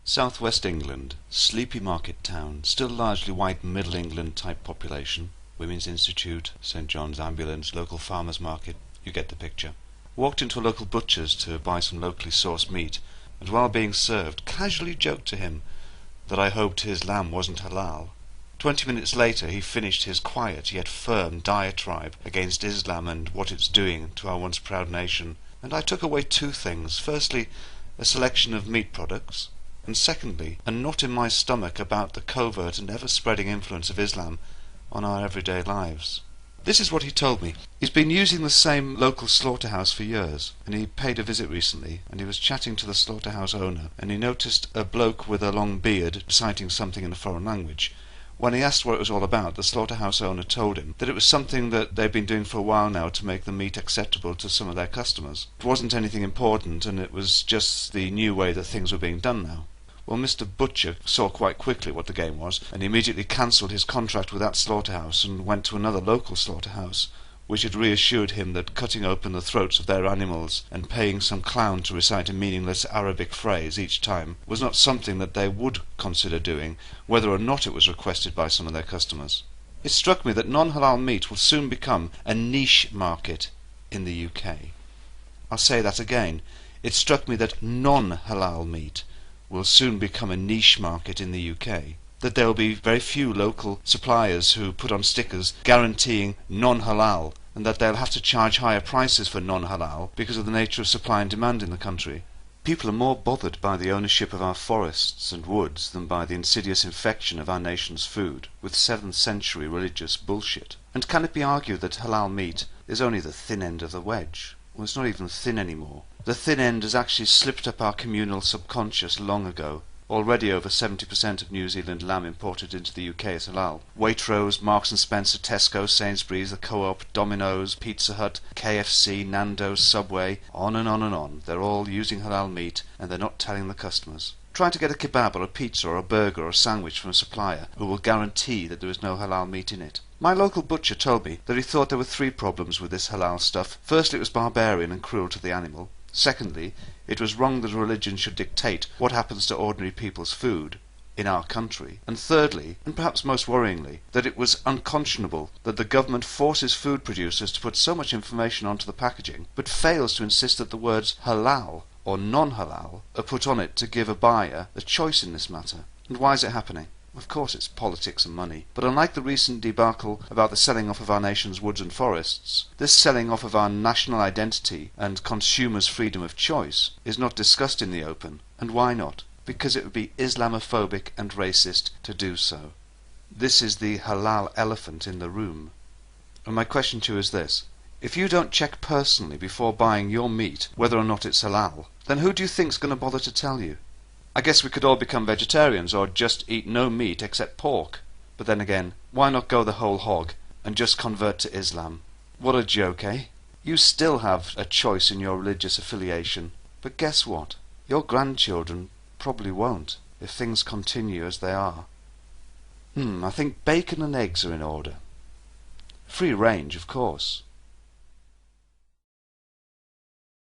Southwest England, sleepy market town, still largely white Middle England type population, Women's Institute, St John's Ambulance, local farmers market, you get the picture. Walked into a local butcher's to buy some locally sourced meat, and while being served, casually joked to him that I hoped his lamb wasn't halal. 20 minutes later he finished his quiet yet firm diatribe against Islam and what it's doing to our once proud nation, and I took away two things. Firstly, a selection of meat products, and secondly, a knot in my stomach about the covert and ever-spreading influence of Islam on our everyday lives. This is what he told me. He's been using the same local slaughterhouse for years, and he paid a visit recently, and he was chatting to the slaughterhouse owner, and he noticed a bloke with a long beard reciting something in a foreign language. When he asked what it was all about, the slaughterhouse owner told him that it was something that they've been doing for a while now to make the meat acceptable to some of their customers. It wasn't anything important, and it was just the new way that things were being done now. Well, Mr. Butcher saw quite quickly what the game was, and immediately cancelled his contract with that slaughterhouse and went to another local slaughterhouse, which had reassured him that cutting open the throats of their animals and paying some clown to recite a meaningless Arabic phrase each time was not something that they would consider doing, whether or not it was requested by some of their customers. It struck me that non-halal meat will soon become a niche market in the UK. I'll say that again. It struck me that non-halal meat will soon become a niche market in the UK. That there will be very few local suppliers who put on stickers guaranteeing non-halal, and that they'll have to charge higher prices for non-halal because of the nature of supply and demand in the country. People are more bothered by the ownership of our forests and woods than by the insidious infection of our nation's food with 7th century religious bullshit. And can it be argued that halal meat is only the thin end of the wedge? Well, it's not even thin anymore. The thin end has actually slipped up our communal subconscious long ago. Already over 70% of New Zealand lamb imported into the UK is halal. Waitrose, Marks & Spencer, Tesco, Sainsbury's, the Co-op, Domino's, Pizza Hut, KFC, Nando's, Subway, on and on and on. They're all using halal meat, and they're not telling the customers. Try to get a kebab or a pizza or a burger or a sandwich from a supplier who will guarantee that there is no halal meat in it. My local butcher told me that he thought there were 3 problems with this halal stuff. Firstly, it was barbarian and cruel to the animal. Secondly, it was wrong that religion should dictate what happens to ordinary people's food in our country. And thirdly, and perhaps most worryingly, that it was unconscionable that the government forces food producers to put so much information onto the packaging, but fails to insist that the words halal or non-halal are put on it to give a buyer a choice in this matter. And why is it happening? Of course it's politics and money, but unlike the recent debacle about the selling off of our nation's woods and forests, this selling off of our national identity and consumers' freedom of choice is not discussed in the open. And why not? Because it would be Islamophobic and racist to do so. This is the halal elephant in the room. And my question to you is this: if you don't check personally before buying your meat whether or not it's halal, then who do you think's going to bother to tell you? I guess we could all become vegetarians or just eat no meat except pork. But then again, why not go the whole hog and just convert to Islam? What a joke, eh? You still have a choice in your religious affiliation, but guess what? Your grandchildren probably won't if things continue as they are. I think bacon and eggs are in order. Free range, of course.